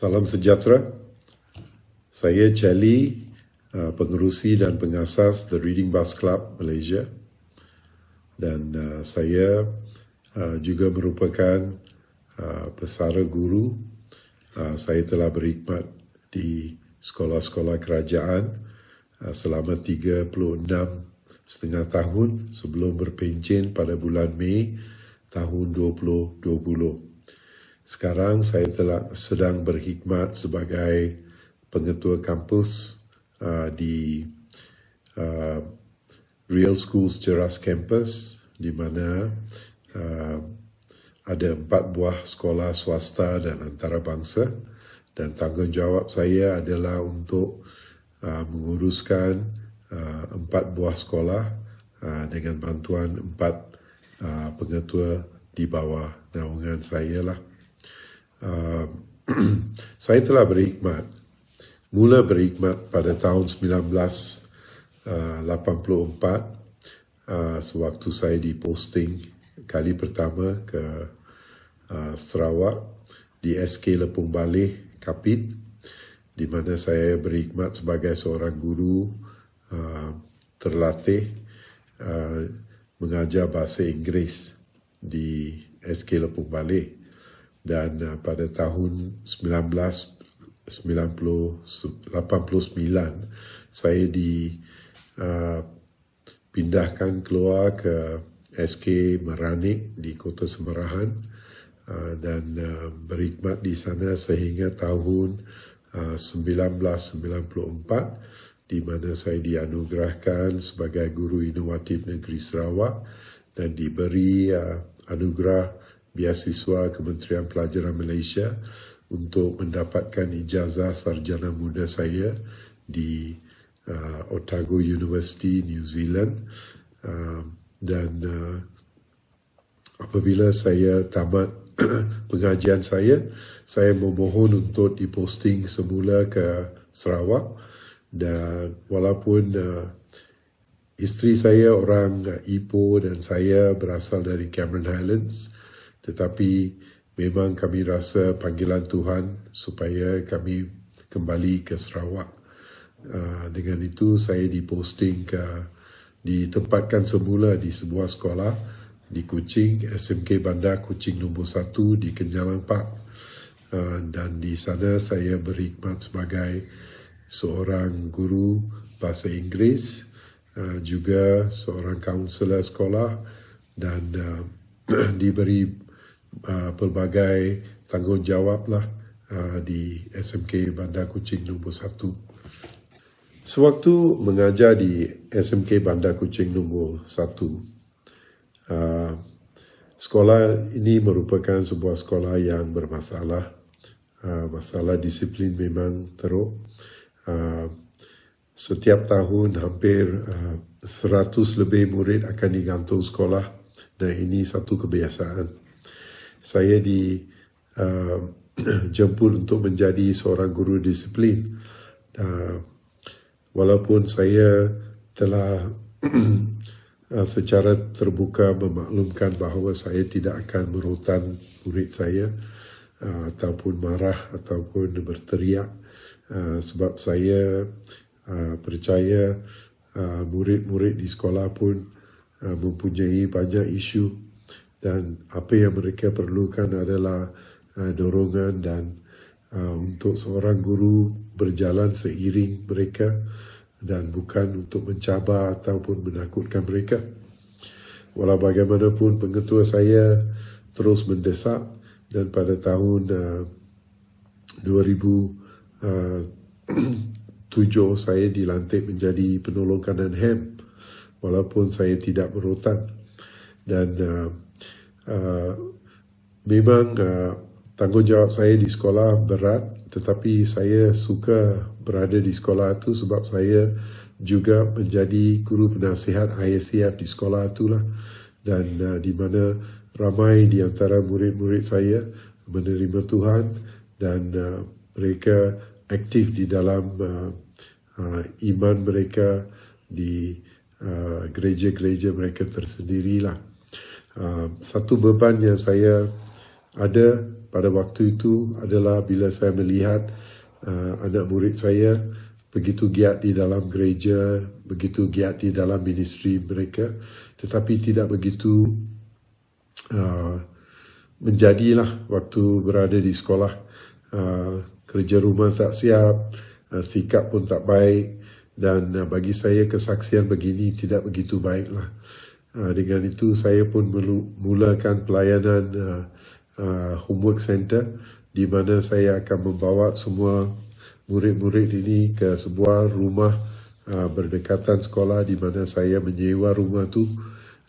Salam sejahtera. Saya Charlie, pengerusi dan pengasas The Reading Bus Club Malaysia. Dan saya juga merupakan pesara guru. Saya telah berkhidmat di sekolah-sekolah kerajaan selama 36,5 tahun sebelum berpencen pada bulan Mei tahun 2020. Sekarang saya sedang berkhidmat sebagai pengetua kampus di Real Schools Jeras Campus, di mana ada 4 buah sekolah swasta dan antarabangsa, dan tanggungjawab saya adalah untuk menguruskan 4 buah sekolah dengan bantuan 4 pengetua di bawah naungan saya lah. Saya telah mula berkhidmat pada tahun 1984 sewaktu saya diposting kali pertama ke Sarawak di SK Lepung Baleh Kapit, di mana saya berkhidmat sebagai seorang guru terlatih mengajar bahasa Inggeris di SK Lepung Baleh. Dan pada tahun 1989 saya dipindahkan keluar ke SK Meranik di Kota Semerahan dan berkhidmat di sana sehingga tahun 1994, di mana saya dianugerahkan sebagai Guru Inovatif Negeri Sarawak dan diberi anugerah Beasiswa Kementerian Pelajaran Malaysia untuk mendapatkan ijazah sarjana muda saya di Otago University, New Zealand. Dan apabila saya tamat pengajian saya memohon untuk diposting semula ke Sarawak. Dan walaupun isteri saya orang Ipoh dan saya berasal dari Cameron Highlands, tetapi memang kami rasa panggilan Tuhan supaya kami kembali ke Sarawak. Dengan itu saya ditempatkan semula di sebuah sekolah di Kuching, SMK Bandar Kuching nombor 1 di Kenjalang Park. Dan di sana saya berkhidmat sebagai seorang guru bahasa Inggeris, juga seorang kaunselor sekolah, dan diberi pelbagai tanggungjawab lah di SMK Bandar Kuching nombor 1. Sewaktu mengajar di SMK Bandar Kuching nombor 1, sekolah ini merupakan sebuah sekolah yang bermasalah. Masalah disiplin memang teruk. Setiap tahun hampir 100 lebih murid akan digantung sekolah, dan ini satu kebiasaan. Saya dijemput untuk menjadi seorang guru disiplin. Walaupun saya telah secara terbuka memaklumkan bahawa saya tidak akan merotan murid saya ataupun marah ataupun berteriak, sebab saya percaya murid-murid di sekolah pun mempunyai banyak isu, dan apa yang mereka perlukan adalah dorongan dan untuk seorang guru berjalan seiring mereka dan bukan untuk mencabar ataupun menakutkan mereka. Walau bagaimanapun, pengetua saya terus mendesak, dan pada tahun 2007 saya dilantik menjadi penolong kanan HEM walaupun saya tidak merotan. Dan memang tanggungjawab saya di sekolah berat, tetapi saya suka berada di sekolah itu sebab saya juga menjadi guru penasihat ISCF di sekolah itulah, dan di mana ramai di antara murid-murid saya menerima Tuhan, dan mereka aktif di dalam iman mereka di gereja-gereja mereka tersendirilah. Satu beban yang saya ada pada waktu itu adalah bila saya melihat anak murid saya begitu giat di dalam gereja, begitu giat di dalam ministry mereka, tetapi tidak begitu menjadilah waktu berada di sekolah. Kerja rumah tak siap, sikap pun tak baik, dan bagi saya kesaksian begini tidak begitu baiklah. Dengan itu saya pun mulakan pelayanan homework center, di mana saya akan membawa semua murid-murid ini ke sebuah rumah berdekatan sekolah, di mana saya menyewa rumah tu,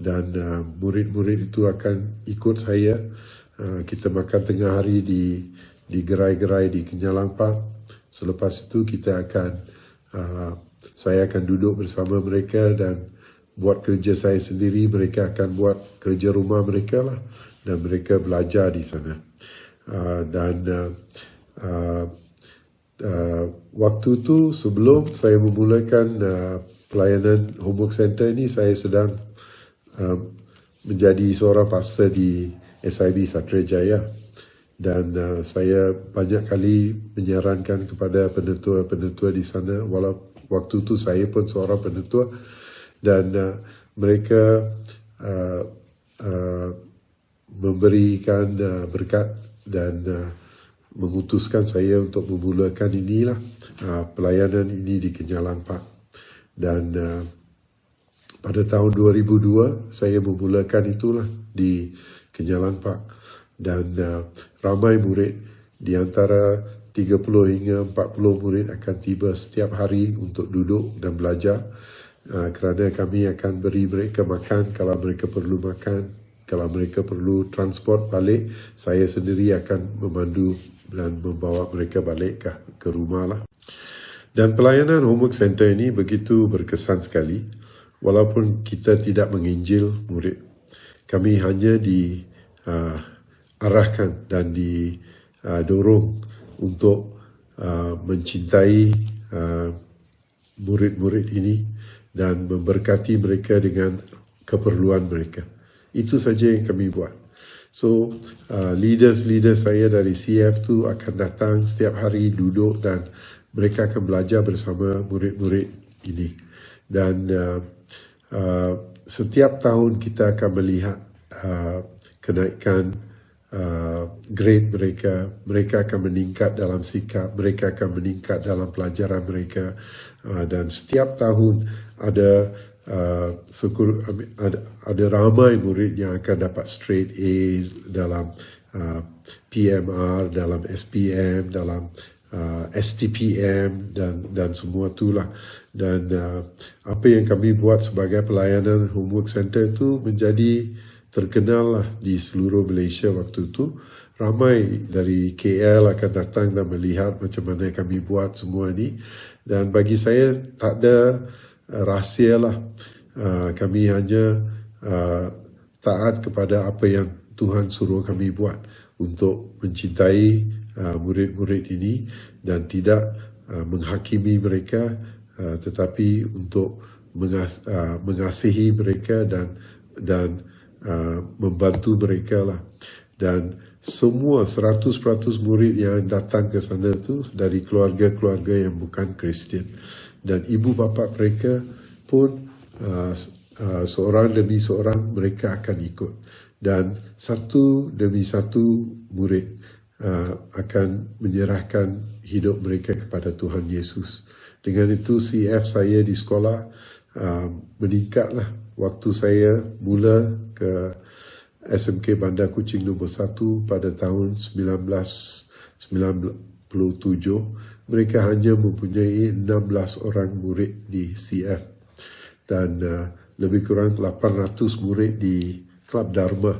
dan murid-murid itu akan ikut saya. Kita makan tengah hari di gerai-gerai di Kenyalang Park. Selepas itu saya akan duduk bersama mereka dan buat kerja saya sendiri. Mereka akan buat kerja rumah mereka lah, dan mereka belajar di sana. Waktu tu sebelum saya memulakan pelayanan homework center ini, saya sedang menjadi seorang pastor di SIB Satrajaya, dan saya banyak kali menyarankan kepada penetua-penetua di sana, walau waktu itu saya pun seorang penetua, dan mereka memberikan berkat dan mengutuskan saya untuk memulakan inilah pelayanan ini di Kenyalang Park. Dan pada tahun 2002 saya memulakan itulah di Kenyalang Park, dan ramai murid, di antara 30 hingga 40 murid akan tiba setiap hari untuk duduk dan belajar, kerana kami akan beri mereka makan kalau mereka perlu makan. Kalau mereka perlu transport balik, saya sendiri akan memandu dan membawa mereka balik ke rumah lah. Dan pelayanan homework center ini begitu berkesan sekali. Walaupun kita tidak menginjil murid, kami hanya diarahkan dan didorong untuk mencintai murid-murid ini dan memberkati mereka dengan keperluan mereka. Itu saja yang kami buat. So, leaders saya dari CF tu akan datang setiap hari duduk, dan mereka akan belajar bersama murid-murid ini. Dan setiap tahun kita akan melihat kenaikan grade mereka. Mereka akan meningkat dalam sikap, mereka akan meningkat dalam pelajaran mereka, dan setiap tahun ada ramai murid yang akan dapat straight A dalam PMR, dalam SPM, dalam STPM dan semua itulah. Dan apa yang kami buat sebagai pelayanan homework center itu menjadi terkenal lah di seluruh Malaysia waktu itu. Ramai dari KL akan datang dan melihat macam mana kami buat semua ini. Dan bagi saya tak ada rahsia lah. Kami hanya taat kepada apa yang Tuhan suruh kami buat untuk mencintai murid-murid ini dan tidak menghakimi mereka, tetapi untuk mengasihi mereka dan membantu mereka lah. Dan semua 100% murid yang datang ke sana tu dari keluarga-keluarga yang bukan Kristian, dan ibu bapa mereka pun seorang demi seorang mereka akan ikut, dan satu demi satu murid akan menyerahkan hidup mereka kepada Tuhan Yesus. Dengan itu CF saya di sekolah meningkatlah. Waktu saya mula ke SMK Bandar Kuching nombor 1 pada tahun 1997, mereka hanya mempunyai 16 orang murid di CF dan lebih kurang 800 murid di Klub Dharma.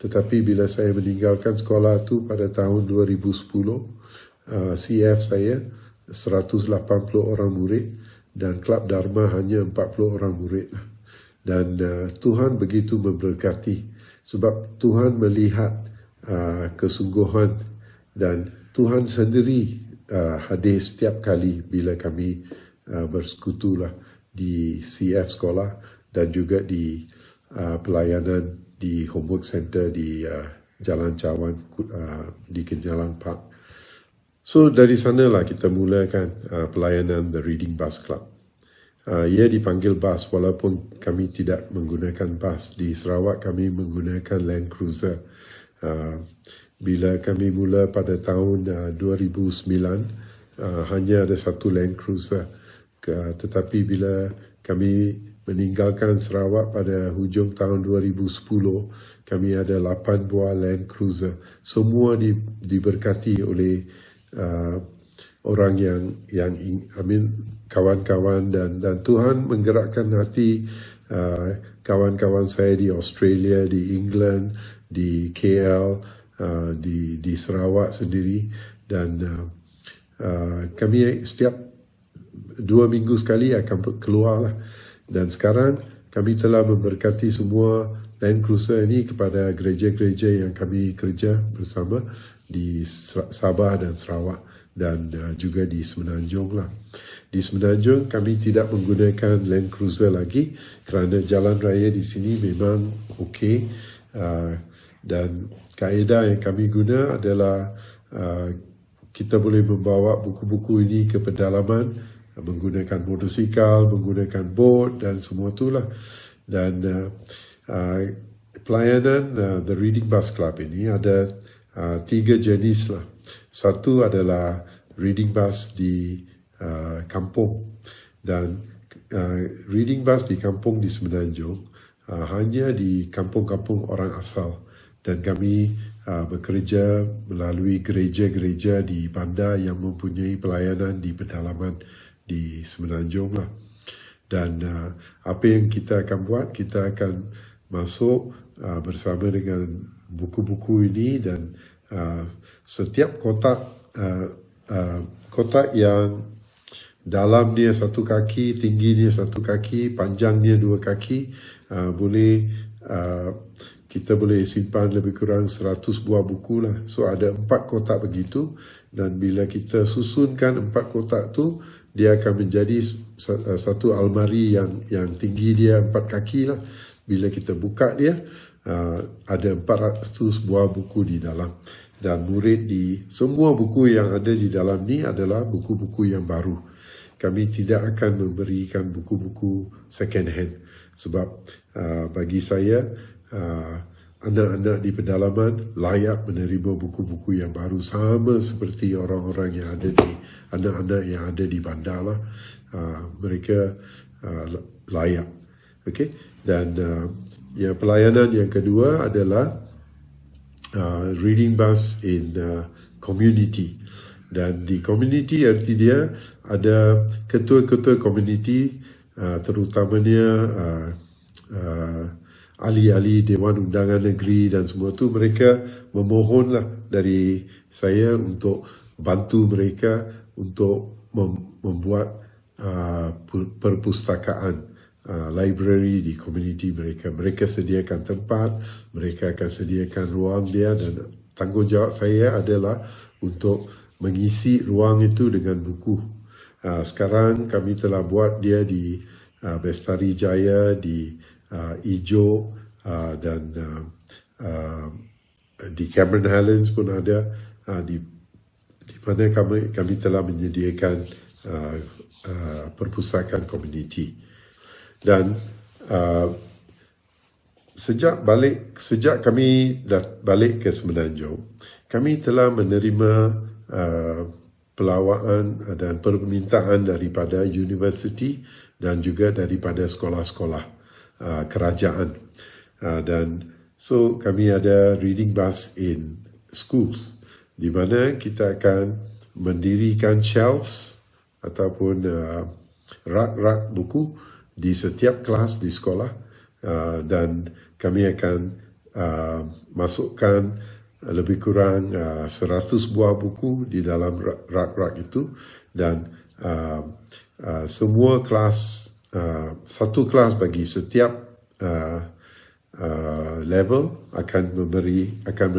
Tetapi bila saya meninggalkan sekolah itu pada tahun 2010, CF saya 180 orang murid dan Klub Dharma hanya 40 orang murid. Dan Tuhan begitu memberkati sebab Tuhan melihat kesungguhan, dan Tuhan sendiri hadir setiap kali bila kami bersekutulah di CF sekolah dan juga di pelayanan di homework center di Jalan Cawan di Kenjalang Park. So dari sanalah kita mulakan pelayanan The Reading Bus Club. Ia dipanggil bus walaupun kami tidak menggunakan bus. Di Sarawak kami menggunakan Land Cruiser. Bila kami mula pada tahun 2009, hanya ada satu Land Cruiser. Tetapi bila kami meninggalkan Sarawak pada hujung tahun 2010, kami ada 8 buah Land Cruiser. Semua diberkati oleh orang yang kawan-kawan dan Tuhan menggerakkan hati kawan-kawan saya di Australia, di England, di KL, di Sarawak sendiri, dan kami setiap 2 minggu sekali akan keluar lah. Dan sekarang kami telah memberkati semua Land Cruiser ini kepada gereja-gereja yang kami kerja bersama di Sabah dan Sarawak, dan juga di Semenanjung lah. Di Semenanjung kami tidak menggunakan Land Cruiser lagi kerana jalan raya di sini memang okey, dan kaedah yang kami guna adalah kita boleh membawa buku-buku ini ke pedalaman menggunakan motosikal, menggunakan boat dan semua itulah. Dan pelayanan The Reading Bus Club ini ada 3 jenis lah. Satu adalah reading bus di kampung, dan reading bus di kampung di Semenanjung hanya di kampung-kampung orang asal, dan kami bekerja melalui gereja-gereja di bandar yang mempunyai pelayanan di pedalaman di Semenanjung lah. Dan apa yang kita akan buat, kita akan masuk bersama dengan buku-buku ini, dan setiap kotak yang dalam dia 1 kaki, tinggi dia 1 kaki, panjang dia 2 kaki, kita boleh simpan lebih kurang 100 buah buku lah. So ada 4 kotak begitu, dan bila kita susunkan 4 kotak tu, dia akan menjadi satu almari yang tinggi dia 4 kaki lah. Bila kita buka dia, ada 400 buah buku di dalam. Dan murid di semua buku yang ada di dalam ni adalah buku-buku yang baru. Kami tidak akan memberikan buku-buku second hand. Sebab bagi saya, anak-anak di pedalaman layak menerima buku-buku yang baru, sama seperti orang-orang yang ada anak-anak yang ada di bandar lah. Mereka layak. Okay? Dan pelayanan yang kedua adalah reading bus in community. Dan di community arti dia ada ketua-ketua community, terutamanya ahli-ahli Dewan Undangan Negeri dan semua tu. Mereka memohonlah dari saya untuk bantu mereka untuk membuat perpustakaan, library di komuniti mereka. Mereka sediakan tempat, mereka akan sediakan ruang dia, dan tanggungjawab saya adalah untuk mengisi ruang itu dengan buku. Sekarang kami telah buat dia di Bestari Jaya, di Ijo, dan di Cameron Highlands pun ada, di mana kami telah menyediakan perpustakaan komuniti. Dan sejak kami dah balik ke Semenanjung, kami telah menerima pelawaan dan permintaan daripada universiti dan juga daripada sekolah-sekolah kerajaan. Dan so kami ada reading bus in schools, di mana kita akan mendirikan shelves ataupun rak-rak buku di setiap kelas di sekolah, dan kami akan masukkan lebih kurang 100 buah buku di dalam rak-rak itu, dan semua kelas, satu kelas bagi setiap level akan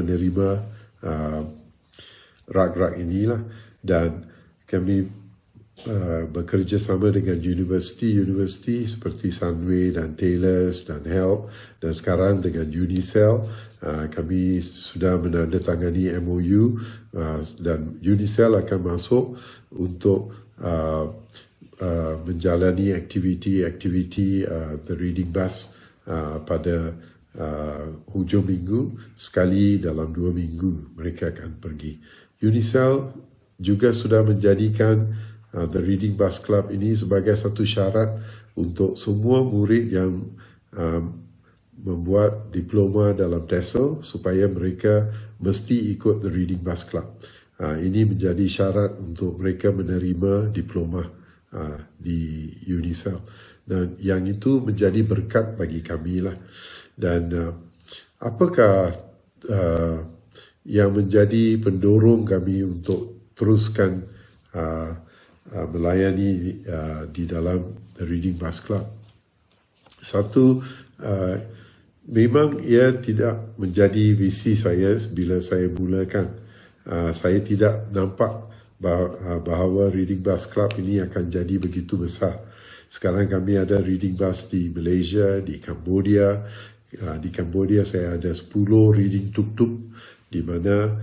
menerima rak-rak inilah. Dan kami bekerjasama dengan universiti-universiti seperti Sunway dan Taylors dan HELP, dan sekarang dengan Unicel. Kami sudah menandatangani MOU, dan Unicel akan masuk untuk menjalani aktiviti-aktiviti The Reading Bus pada hujung minggu. Sekali dalam 2 minggu mereka akan pergi. Unicel juga sudah menjadikan The Reading Bus Club ini sebagai satu syarat untuk semua murid yang membuat diploma dalam TESOL supaya mereka mesti ikut The Reading Bus Club. Ini menjadi syarat untuk mereka menerima diploma di Unicel, dan yang itu menjadi berkat bagi kami lah. Dan apakah yang menjadi pendorong kami untuk teruskan melayani di dalam The Reading Bus Club? Satu, memang ia tidak menjadi visi saya bila saya mulakan. Saya tidak nampak bahawa Reading Bus Club ini akan jadi begitu besar. Sekarang kami ada Reading Bus di Malaysia, di Cambodia. Di Cambodia saya ada 10 reading tuk-tuk, di mana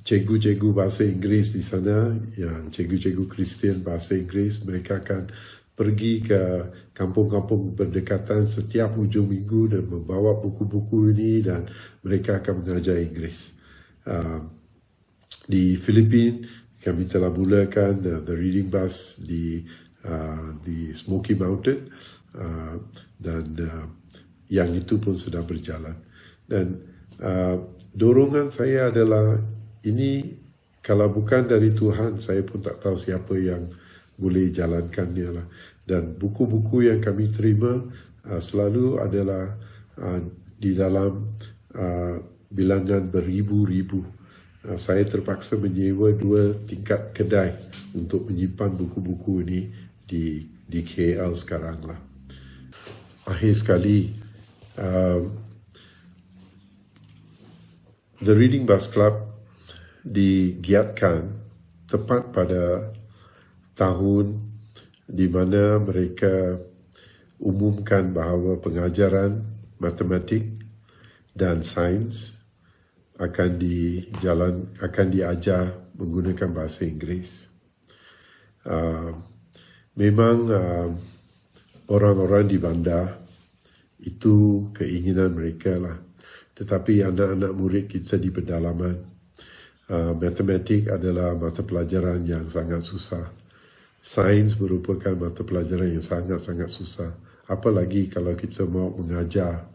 cikgu-cikgu bahasa Inggeris di sana, yang cikgu-cikgu Kristian bahasa Inggeris, mereka akan pergi ke kampung-kampung berdekatan setiap hujung minggu dan membawa buku-buku ini, dan mereka akan mengajar Inggeris. Di Filipina kami telah mulakan The Reading Bus di Smoky Mountain, dan yang itu pun sedang berjalan. Dan dorongan saya adalah, ini kalau bukan dari Tuhan, saya pun tak tahu siapa yang boleh jalankannya lah. Dan buku-buku yang kami terima selalu adalah di dalam bilangan beribu-ribu. Saya terpaksa menyewa 2 tingkat kedai untuk menyimpan buku-buku ini di KL sekarang lah. Akhir sekali, The Reading Bus Club digiatkan tepat pada tahun di mana mereka umumkan bahawa pengajaran matematik dan sains akan diajar menggunakan bahasa Inggeris. Memang orang-orang di bandar itu keinginan mereka lah. Tetapi anak-anak murid kita di pedalaman, matematik adalah mata pelajaran yang sangat susah. Sains merupakan mata pelajaran yang sangat-sangat susah. Apalagi kalau kita mau mengajar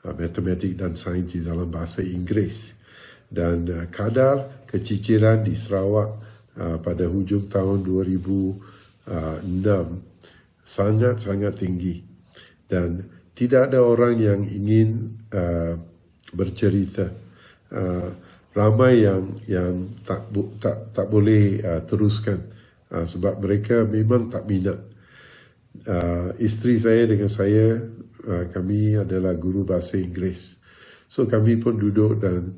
matematik dan sains di dalam bahasa Inggeris. Dan kadar keciciran di Sarawak pada hujung tahun 2006 sangat-sangat tinggi. Dan tidak ada orang yang ingin bercerita. Ramai yang tak boleh teruskan sebab mereka memang tak minat. Isteri saya dengan saya, kami adalah guru bahasa Inggeris. So kami pun duduk dan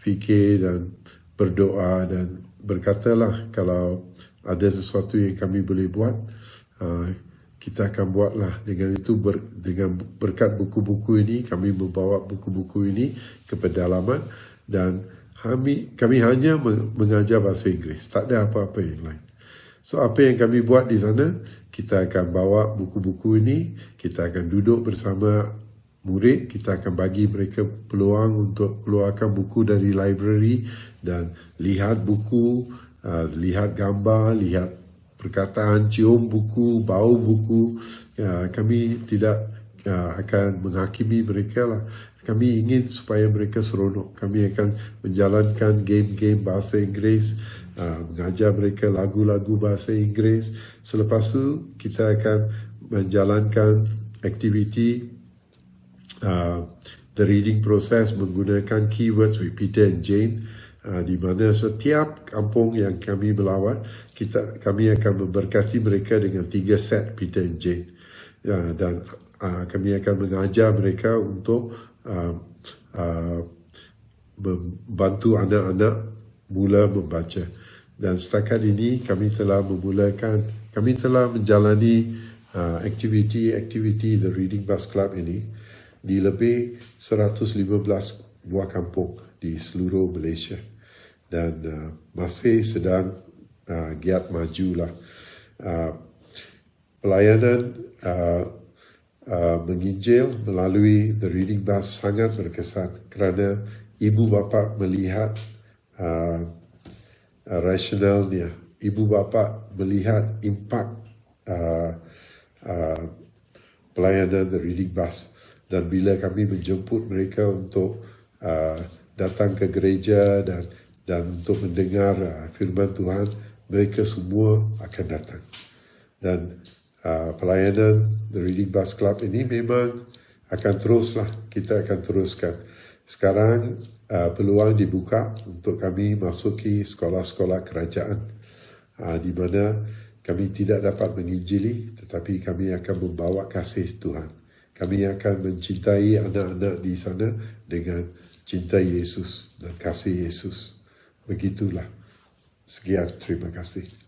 fikir dan berdoa dan berkatalah, kalau ada sesuatu yang kami boleh buat, kita akan buatlah. Dengan itu, dengan berkat buku-buku ini, kami membawa buku-buku ini ke pedalaman, dan kami hanya mengajar bahasa Inggeris, tak ada apa-apa yang lain. So apa yang kami buat di sana, kita akan bawa buku-buku ini, kita akan duduk bersama murid, kita akan bagi mereka peluang untuk keluarkan buku dari library dan lihat buku, lihat gambar, lihat perkataan, cium buku, bau buku. Kami tidak akan menghakimi mereka lah. Kami ingin supaya mereka seronok. Kami akan menjalankan game-game bahasa Inggeris, mengajar mereka lagu-lagu bahasa Inggeris. Selepas itu, kita akan menjalankan aktiviti the reading process menggunakan keywords with Peter and Jane, di mana setiap kampung yang kami melawat, kami akan memberkati mereka dengan 3 set Peter and Jane. Dan kami akan mengajar mereka untuk membantu anak-anak mula membaca. Dan setakat ini kami telah menjalani aktiviti The Reading Bus Club ini di lebih 115 buah kampung di seluruh Malaysia, dan masih sedang giat majulah. Pelayanan menginjil melalui The Reading Bus sangat berkesan kerana ibu bapa melihat rasionalnya, ibu bapa melihat impak pelayanan The Reading Bus. Dan bila kami menjemput mereka untuk datang ke gereja dan untuk mendengar firman Tuhan, mereka semua akan datang. Dan pelayanan The Reading Bus Club ini memang akan teruslah, kita akan teruskan. Sekarang peluang dibuka untuk kami masuki sekolah-sekolah kerajaan, di mana kami tidak dapat menginjili, tetapi kami akan membawa kasih Tuhan. Kami akan mencintai anak-anak di sana dengan cinta Yesus dan kasih Yesus. Begitulah. Sekian, terima kasih.